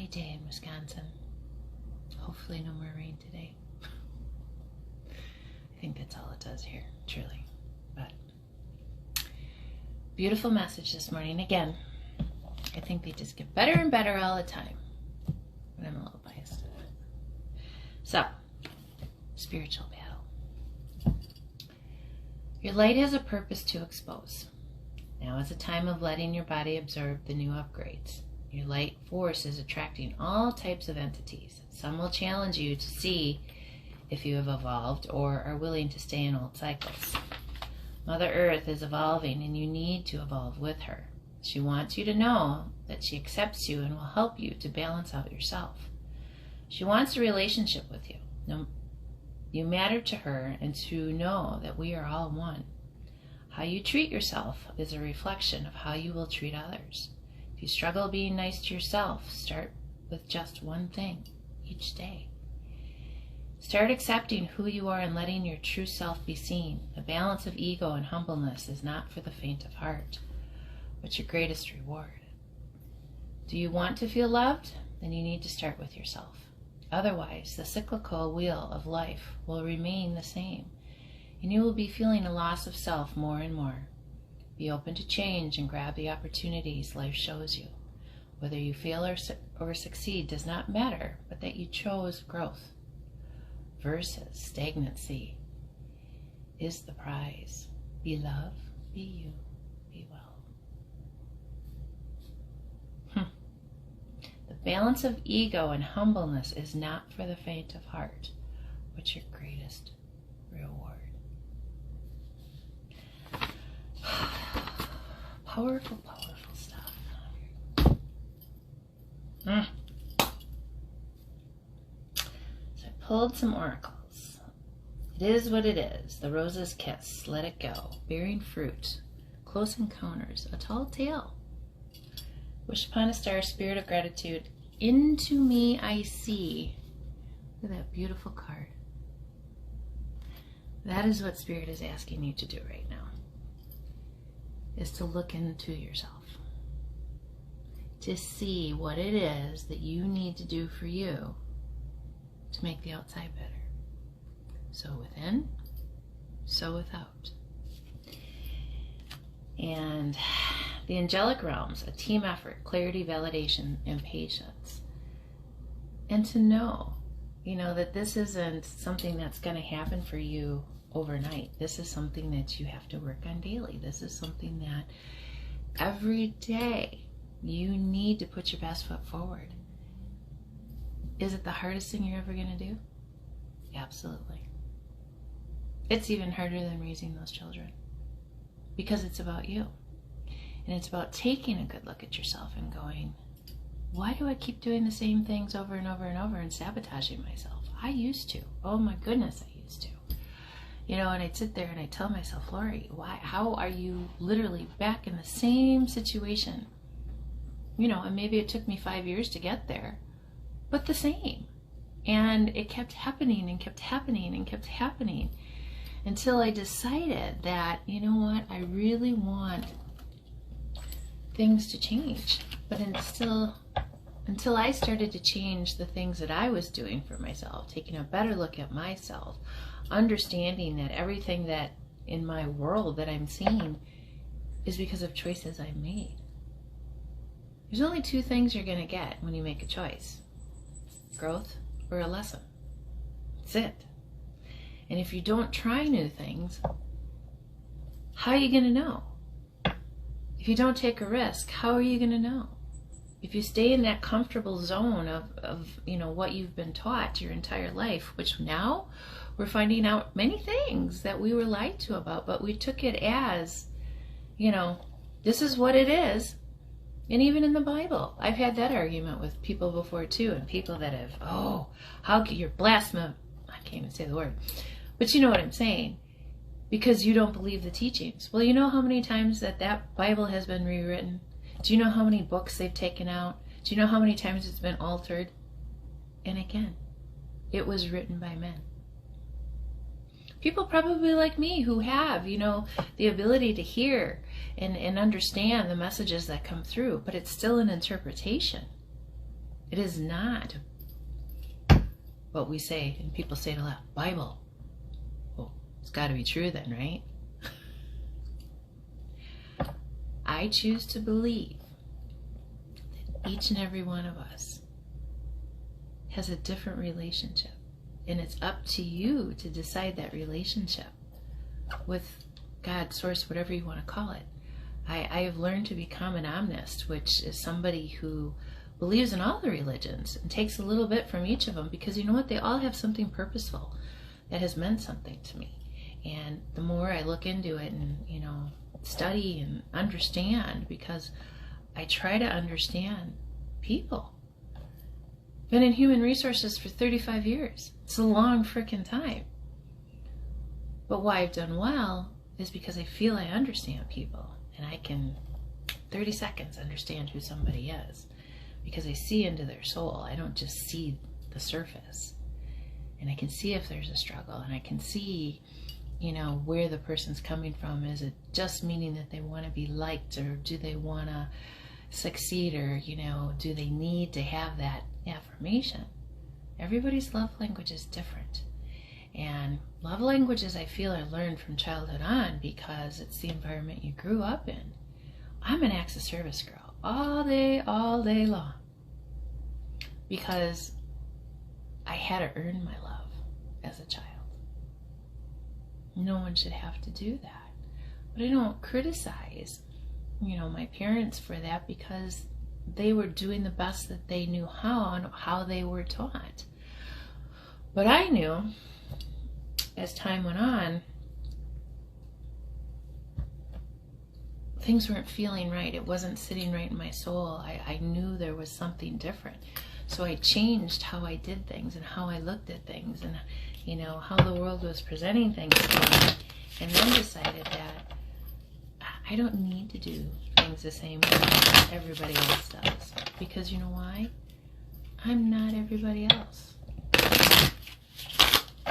sunny day in Wisconsin. Hopefully no more rain today. I think that's all it does here, truly. But beautiful message this morning. Again, I think they just get better and better all the time. But I'm a little biased. So, spiritual battle. Your light has a purpose to expose. Now is a time of letting your body absorb the new upgrades. Your light force is attracting all types of entities. Some will challenge you to see if you have evolved or are willing to stay in old cycles. Mother Earth is evolving and you need to evolve with her. She wants you to know that she accepts you and will help you to balance out yourself. She wants a relationship with you. You matter to her, and to know that we are all one. How you treat yourself is a reflection of how you will treat others. If you struggle being nice to yourself, start with just one thing each day. Start accepting who you are and letting your true self be seen. The balance of ego and humbleness is not for the faint of heart, but your greatest reward. Do you want to feel loved? Then you need to start with yourself. Otherwise, the cyclical wheel of life will remain the same, and you will be feeling a loss of self more and more. Be open to change and grab the opportunities life shows you. Whether you fail or succeed does not matter, but that you chose growth versus stagnancy is the prize. Be love, be you, be well. The balance of ego and humbleness is not for the faint of heart, but your greatest reward. Powerful, powerful stuff. So I pulled some oracles. It is what it is. The rose's kiss. Let it go. Bearing fruit. Close encounters. A tall tale. Wish upon a star. Spirit of gratitude. Into me I see. Look at that beautiful card. That is what Spirit is asking you to do right now. Is to look into yourself. To see what it is that you need to do for you to make the outside better. So within, so without. And the angelic realms, a team effort, clarity, validation, and patience. And to know, that this isn't something that's going to happen for you overnight. This is something that you have to work on daily. This is something that every day you need to put your best foot forward. Is it the hardest thing you're ever going to do? Absolutely. It's even harder than raising those children because it's about you. And it's about taking a good look at yourself and going, why do I keep doing the same things over and over and over and sabotaging myself? I used to. Oh my goodness, I used to. And I'd sit there and I'd tell myself, Lori, how are you literally back in the same situation? And maybe it took me 5 years to get there, but the same. And it kept happening and kept happening and kept happening until I decided that, I really want things to change. But until I started to change the things that I was doing for myself, taking a better look at myself, understanding that everything that in my world that I'm seeing is because of choices I made. There's only two things you're going to get when you make a choice. Growth or a lesson. That's it. And if you don't try new things, how are you going to know? If you don't take a risk, how are you going to know? If you stay in that comfortable zone of what you've been taught your entire life, which now we're finding out many things that we were lied to about, but we took it as, this is what it is. And even in the Bible, I've had that argument with people before too, and people that have, how could you're blasphemous? I can't even say the word, but you know what I'm saying, because you don't believe the teachings. Well, you know how many times that Bible has been rewritten? Do you know how many books they've taken out? Do you know how many times it's been altered? And again, it was written by men. People probably like me who have, the ability to hear and understand the messages that come through, but it's still an interpretation. It is not what we say, and people say to laugh, Bible. Well, it's got to be true then, right? I choose to believe that each and every one of us has a different relationship, and it's up to you to decide that relationship with God, source, whatever you want to call it. I have learned to become an omnist, which is somebody who believes in all the religions and takes a little bit from each of them, because you know what? They all have something purposeful that has meant something to me. And the more I look into it and, you know, study and understand, because I try to understand people. Been in human resources for 35 years. It's a long frickin' time. But why I've done well is because I feel I understand people, and I can 30 seconds understand who somebody is, because I see into their soul. I don't just see the surface. And I can see if there's a struggle, and I can see, you know, where the person's coming from. Is it just meaning that they want to be liked, or do they want to succeed, or, you know, do they need to have that affirmation? Everybody's love language is different. And love languages, I feel, are learned from childhood on, because it's the environment you grew up in. I'm an acts of service girl all day long, because I had to earn my love as a child. No one should have to do that. But I don't criticize, you know, my parents for that, because they were doing the best that they knew how, and how they were taught. But I knew, as time went on, things weren't feeling right. It wasn't sitting right in my soul. I knew there was something different. So I changed how I did things and how I looked at things, and, you know, how the world was presenting things to me. And then decided that I don't need to do things the same way everybody else does. Because you know why? I'm not everybody else.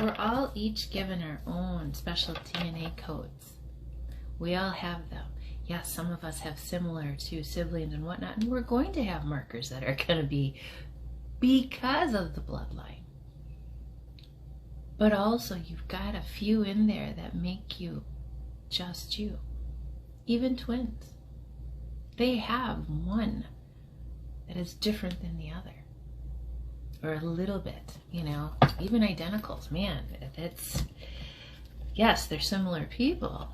We're all each given our own special DNA codes. We all have them. Yes, some of us have similar to siblings and whatnot, and we're going to have markers that are going to be because of the bloodline. But also, you've got a few in there that make you just you. Even twins. They have one that is different than the other. Or a little bit, you know. Even identicals, man, it's, yes, they're similar people,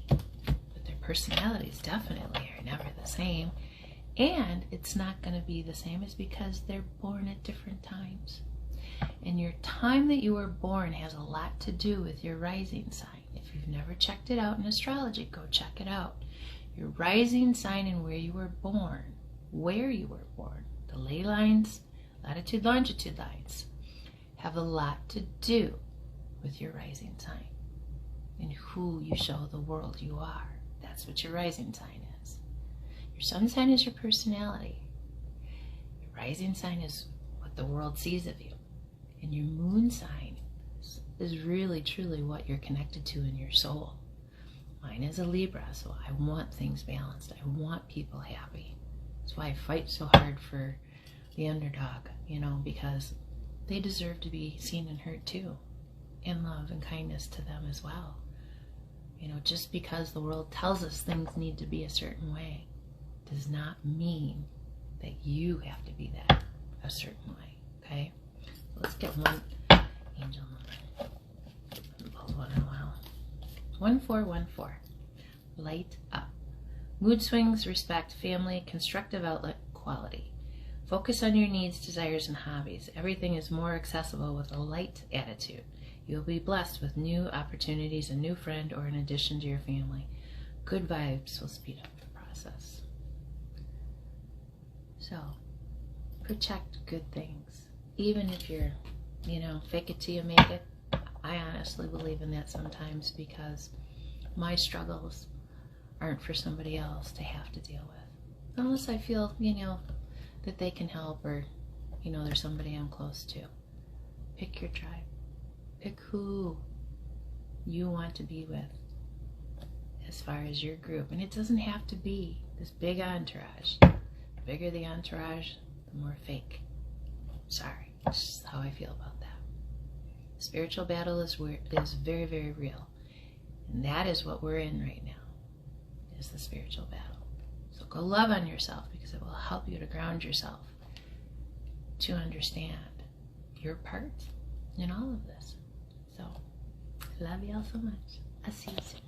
but their personalities definitely are never the same. And it's not going to be the same, is because they're born at different times. And your time that you were born has a lot to do with your rising sign. If you've never checked it out in astrology, go check it out. Your rising sign and where you were born, the ley lines, latitude, longitude lines, have a lot to do with your rising sign and who you show the world you are. That's what your rising sign is. Your sun sign is your personality. Your rising sign is what the world sees of you. And your moon sign is really, truly what you're connected to in your soul. Mine is a Libra, so I want things balanced. I want people happy. That's why I fight so hard for the underdog, you know, because they deserve to be seen and heard too. And love and kindness to them as well. You know, just because the world tells us things need to be a certain way does not mean that you have to be that a certain way, okay? Let's get one angel number. Both one in a while. 1414. Light up. Mood swings, respect, family, constructive outlet, quality. Focus on your needs, desires, and hobbies. Everything is more accessible with a light attitude. You will be blessed with new opportunities, a new friend, or an addition to your family. Good vibes will speed up the process. So, protect good things. Even if you're, you know, fake it till you make it. I honestly believe in that sometimes, because my struggles aren't for somebody else to have to deal with. Unless I feel, you know, that they can help, or, you know, there's somebody I'm close to. Pick your tribe. Pick who you want to be with as far as your group. And it doesn't have to be this big entourage. The bigger the entourage, the more fake Sorry, that's just how I feel about that. Spiritual battle is very, very real. And that is what we're in right now, is the spiritual battle. So go love on yourself, because it will help you to ground yourself, to understand your part in all of this. So, I love y'all so much. I'll see you soon.